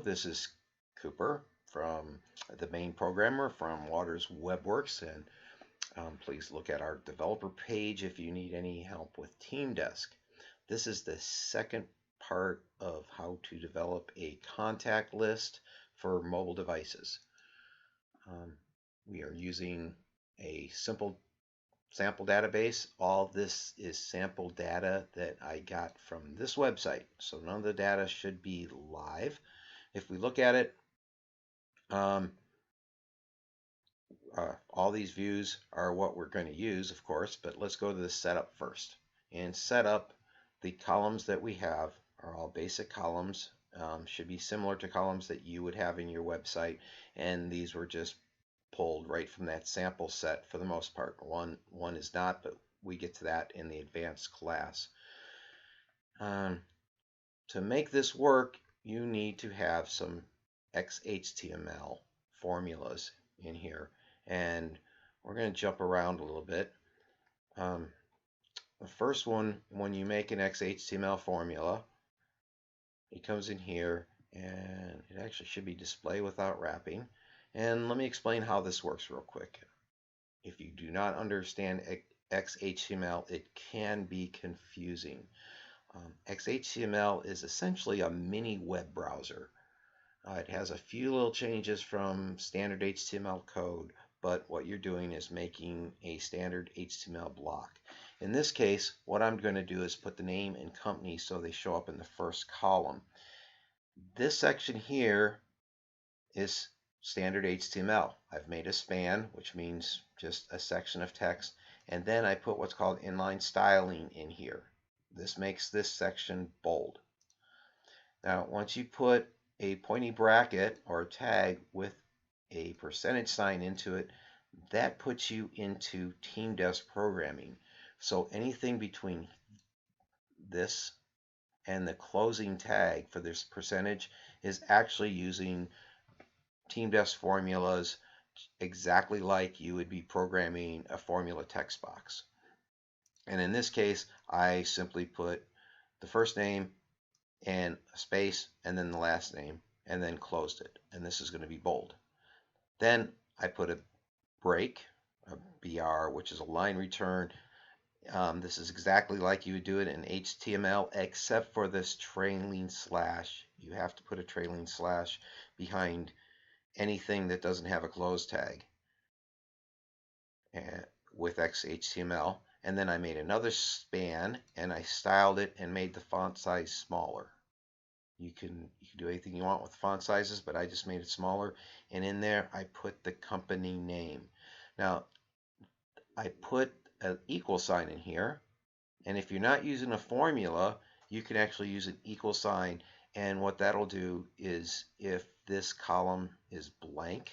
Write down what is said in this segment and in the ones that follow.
this is Cooper, from the main programmer from Waters WebWorks, and please look at our developer page if you need any help with TeamDesk. This is the second part of how to develop a contact list for mobile devices. We are using a simple sample database. All this is sample data that I got from this website, so none of the data should be live. If we look at it, all these views are what we're going to use, of course, but let's go to the setup first. In setup, the columns that we have are all basic columns, should be similar to columns that you would have in your website, and these were just pulled right from that sample set for the most part. One is not, but we get to that in the advanced class. To make this work, you need to have some XHTML formulas in here, and we're going to jump around a little bit. The first one, when you make an XHTML formula, it comes in here, and it actually should be display without wrapping. And let me explain how this works real quick. If you do not understand XHTML, it can be confusing. XHTML is essentially a mini web browser. It has a few little changes from standard HTML code, but what you're doing is making a standard HTML block. In this case, what I'm going to do is put the name and company so they show up in the first column. This section here is standard HTML. I've made a span, which means just a section of text, and then I put what's called inline styling in here. This makes this section bold. Now, once you put a pointy bracket or tag with a percentage sign into it, that puts you into TeamDesk programming. So anything between this and the closing tag for this percentage is actually using TeamDesk formulas exactly like you would be programming a formula text box. And in this case, I simply put the first name and a space and then the last name and then closed it. And this is going to be bold. Then I put a break, a BR, which is a line return. This is exactly like you would do it in HTML, except for this trailing slash. You have to put a trailing slash behind anything that doesn't have a close tag with XHTML. And then I made another span and I styled it and made the font size smaller. You can do anything you want with font sizes, but I just made it smaller. And in there I put the company name. Now I put an equal sign in here, and if you're not using a formula, you can actually use an equal sign, and what that'll do is if this column is blank,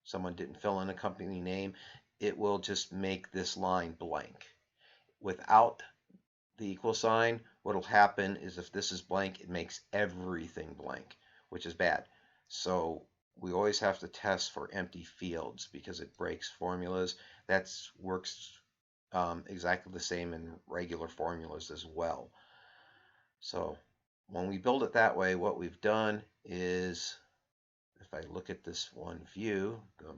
someone didn't fill in a company name, it will just make this line blank. Without the equal sign, what will happen is if this is blank, it makes everything blank, which is bad. So we always have to test for empty fields because it breaks formulas. That works exactly the same in regular formulas as well. So when we build it that way, what we've done is, if I look at this one view, the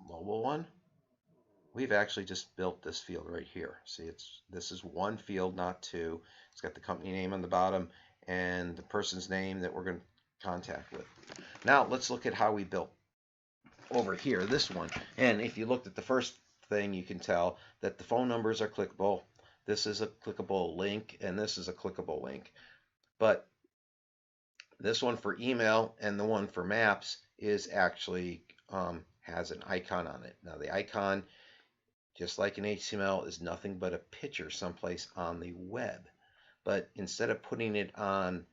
mobile one, we've actually just built this field right here. See, this is one field, not two. It's got the company name on the bottom and the person's name that we're going to contact with. Now let's look at how we built over here, this one. And if you looked at the first thing, you can tell that the phone numbers are clickable. This is a clickable link, and this is a clickable link. But this one for email and the one for maps is actually has an icon on it. Now the icon, just like in HTML, is nothing but a picture someplace on the web. But instead of putting it on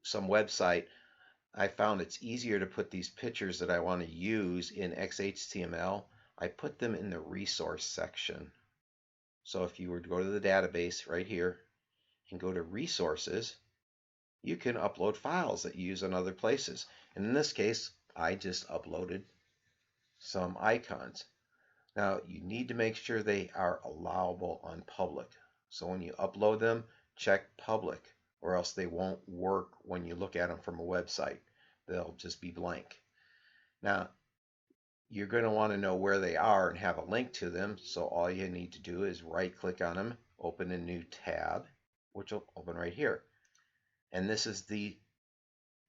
some website, I found it's easier to put these pictures that I want to use in XHTML. I put them in the resource section. So if you were to go to the database right here and go to resources, you can upload files that you use in other places. And in this case, I just uploaded some icons. Now you need to make sure they are allowable on public. So when you upload them, check public, or else they won't work when you look at them from a website. They'll just be blank. Now, you're going to want to know where they are and have a link to them. So all you need to do is right click on them, open a new tab, which will open right here. And this is the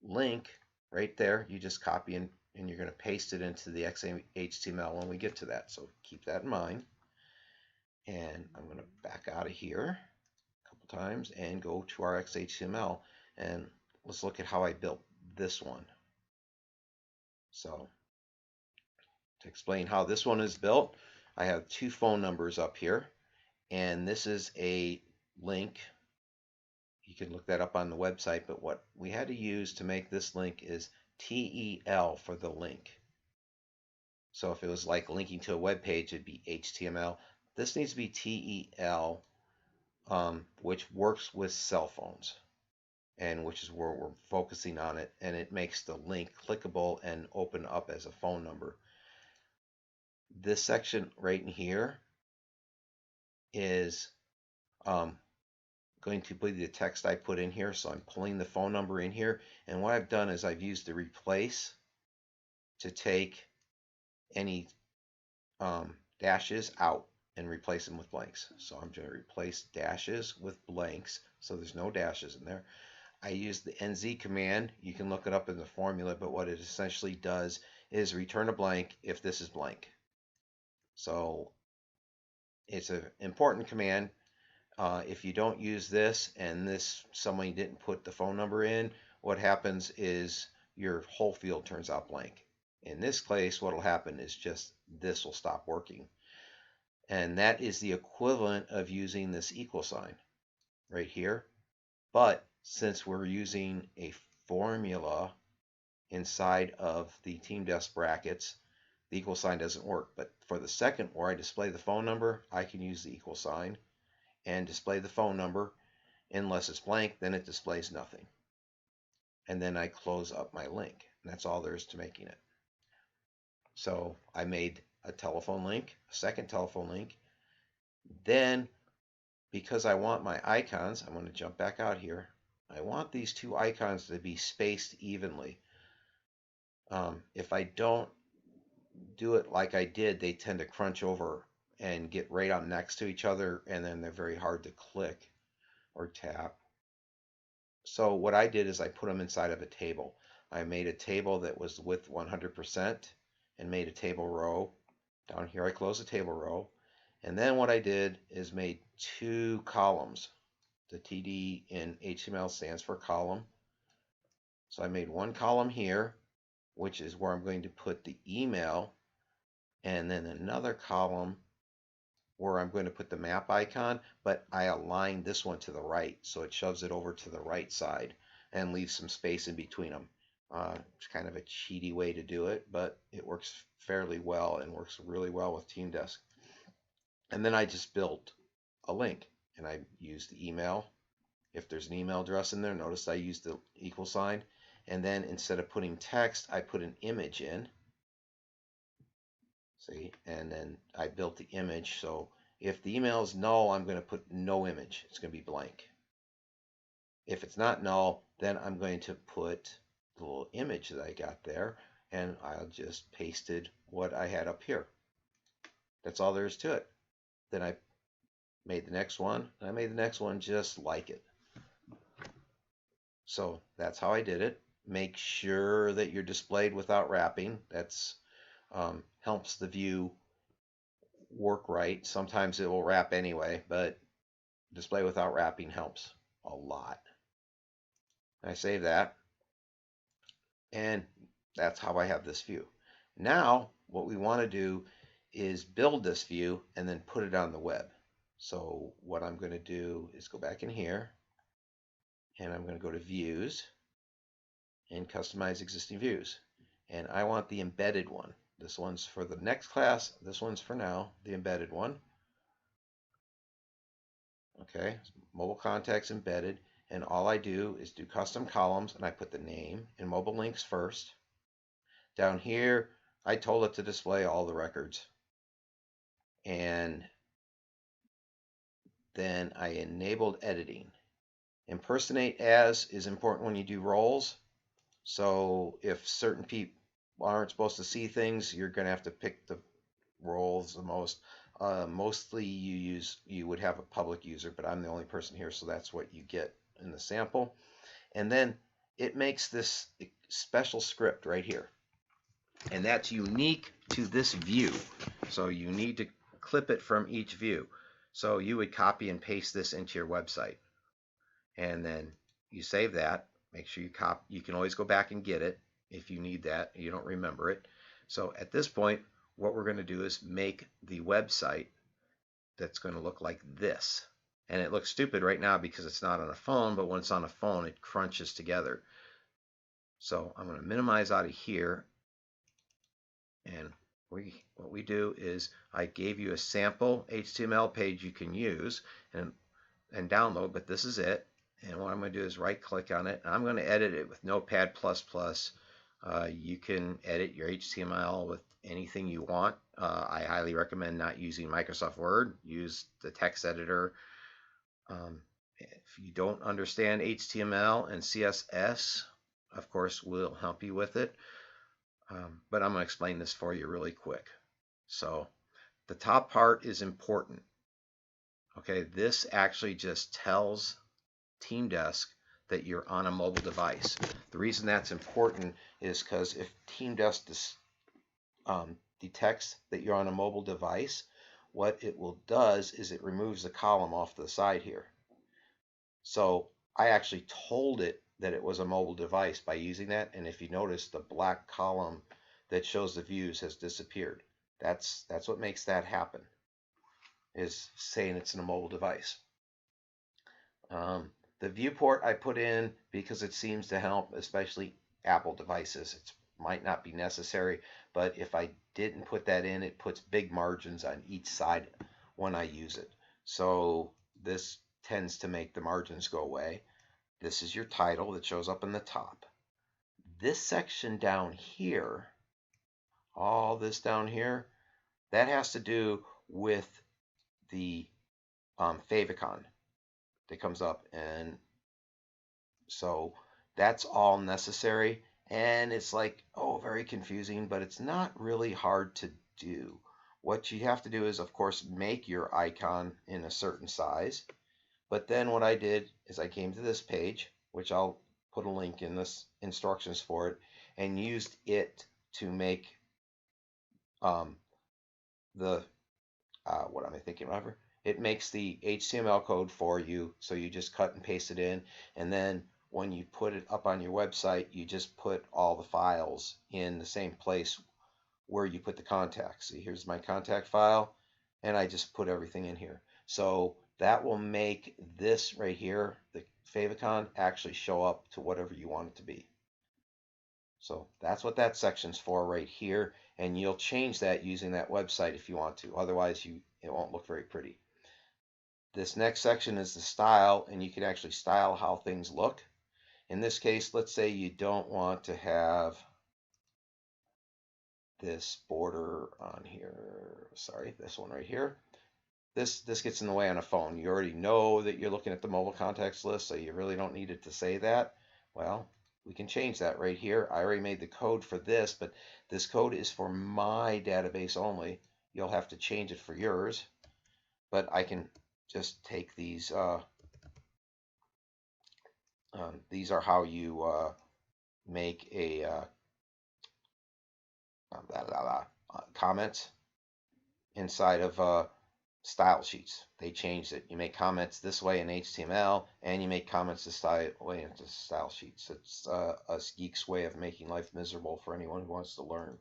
link right there. You just copy and you're going to paste it into the XHTML when we get to that. So keep that in mind. And I'm going to back out of here a couple times and go to our XHTML. And let's look at how I built this one. So to explain how this one is built, I have two phone numbers up here. And this is a link. You can look that up on the website, but what we had to use to make this link is TEL for the link. So if it was like linking to a web page, it'd be HTML. This needs to be TEL, which works with cell phones, and which is where we're focusing on it, and it makes the link clickable and open up as a phone number. This section right in here is going to be the text I put in here. So I'm pulling the phone number in here, and what I've done is I've used the replace to take any dashes out and replace them with blanks. So I'm going to replace dashes with blanks, so there's no dashes in there. I use the NZ command. You can look it up in the formula, but what it essentially does is return a blank if this is blank. So it's an important command. If you don't use this and someone didn't put the phone number in, what happens is your whole field turns out blank. In this case, what will happen is just this will stop working. And that is the equivalent of using this equal sign right here. But since we're using a formula inside of the TeamDesk brackets, the equal sign doesn't work. But for the second where I display the phone number, I can use the equal sign and display the phone number. Unless it's blank, then it displays nothing. And then I close up my link. And that's all there is to making it. So I made a telephone link, a second telephone link. Then, because I want my icons, I'm going to jump back out here. I want these two icons to be spaced evenly. If I don't do it like I did, they tend to crunch over and get right on next to each other, and then they're very hard to click or tap. So what I did is I put them inside of a table. I made a table that was width 100% and made a table row. Down here I closed the table row. And then what I did is made two columns. The TD in HTML stands for column. So I made one column here, which is where I'm going to put the email, and then another column where I'm going to put the map icon, but I aligned this one to the right, so it shoves it over to the right side and leaves some space in between them. It's kind of a cheaty way to do it, but it works fairly well and works really well with TeamDesk. And then I just built a link, and I used the email. If there's an email address in there, notice I used the equal sign. And then instead of putting text, I put an image in. See, and then I built the image. So if the email is null, I'm going to put no image. It's going to be blank. If it's not null, then I'm going to put the little image that I got there, and I'll just pasted what I had up here. That's all there is to it. Then I made the next one, and I made the next one just like it. So that's how I did it. Make sure that you're displayed without wrapping. That's helps the view work right. Sometimes it will wrap anyway, but display without wrapping helps a lot. I save that, and that's how I have this view. Now what we want to do is build this view and then put it on the web. So what I'm going to do is go back in here, and I'm going to go to Views and Customize Existing Views. And I want the embedded one. This one's for the next class. This one's for now, the embedded one. Okay, mobile contacts embedded. And all I do is do custom columns, and I put the name and mobile links first. Down here, I told it to display all the records. And then I enabled editing. Impersonate as is important when you do roles. So if certain people aren't supposed to see things, you're going to have to pick the roles the most. Mostly you would have a public user, but I'm the only person here, so that's what you get in the sample. And then it makes this special script right here, and that's unique to this view. So you need to clip it from each view. So you would copy and paste this into your website, and then you save that. Make sure you copy. You can always go back and get it if you need that. You don't remember it. So at this point, what we're going to do is make the website that's going to look like this. And it looks stupid right now because it's not on a phone, but when it's on a phone, it crunches together. So I'm going to minimize out of here. And what we do is I gave you a sample HTML page you can use and download, but this is it. And what I'm going to do is right click on it. And I'm going to edit it with Notepad++. You can edit your HTML with anything you want. I highly recommend not using Microsoft Word. Use the text editor. If you don't understand HTML and CSS, of course, we'll help you with it. But I'm going to explain this for you really quick. So the top part is important. Okay, this actually just tells TeamDesk that you're on a mobile device. The reason that's important is because if TeamDesk detects that you're on a mobile device, what it will does is it removes the column off to the side here. So I actually told it that it was a mobile device by using that, and if you notice, the black column that shows the views has disappeared. That's what makes that happen, is saying it's in a mobile device. The viewport I put in because it seems to help, especially Apple devices. It might not be necessary, but if I didn't put that in, it puts big margins on each side when I use it. So this tends to make the margins go away. This is your title that shows up in the top. This section down here, all this down here, that has to do with the favicon that comes up, and so that's all necessary. And it's like, oh, very confusing, but it's not really hard to do. What you have to do is, of course, make your icon in a certain size. But then what I did is I came to this page, which I'll put a link in this instructions for it, and used it to make the what am I thinking, Robert? It makes the HTML code for you, so you just cut and paste it in, and then when you put it up on your website, you just put all the files in the same place where you put the contact. See, here's my contact file, and I just put everything in here. So that will make this right here, the favicon, actually show up to whatever you want it to be. So that's what that section's for right here, and you'll change that using that website if you want to. Otherwise, it won't look very pretty. This next section is the style, and you can actually style how things look. In this case, let's say you don't want to have this border on here. Sorry, this one right here. This gets in the way on a phone. You already know that you're looking at the mobile contacts list, so you really don't need it to say that. Well, we can change that right here. I already made the code for this, but this code is for my database only. You'll have to change it for yours, but I can just take these. These are how you make a comments inside of style sheets. They changed it. You make comments this way in HTML, and you make comments this way into style sheets. It's a geek's way of making life miserable for anyone who wants to learn.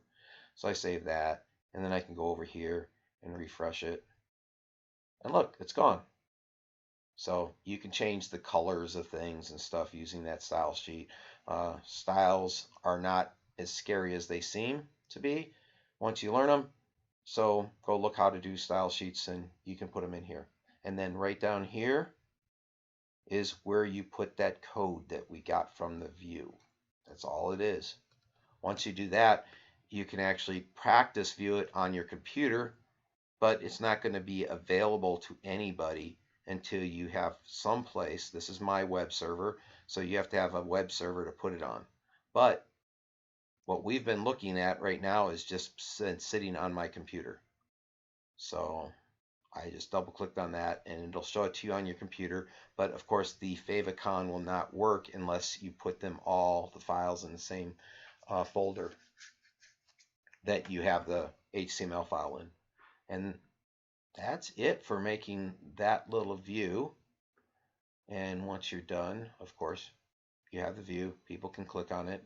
So I save that, and then I can go over here and refresh it. And look, it's gone. So you can change the colors of things and stuff using that style sheet. Styles are not as scary as they seem to be once you learn them. So go look how to do style sheets, and you can put them in here. And then right down here is where you put that code that we got from the view. That's all it is. Once you do that, you can actually practice view it on your computer, but it's not going to be available to anybody until you have some place. This is my web server, so you have to have a web server to put it on. But what we've been looking at right now is just sitting on my computer. So I just double clicked on that and it'll show it to you on your computer. But of course, the favicon will not work unless you put them all, the files, in the same folder that you have the HTML file in. And that's it for making that little view. And once you're done, of course, you have the view. People can click on it.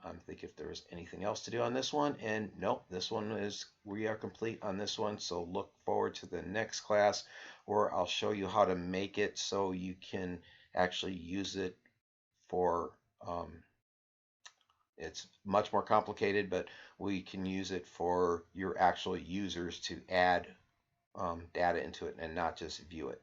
I'm thinking if there's anything else to do on this one, and nope, this one is, we are complete on this one. So look forward to the next class where I'll show you how to make it so you can actually use it for, it's much more complicated, but we can use it for your actual users to add data into it and not just view it.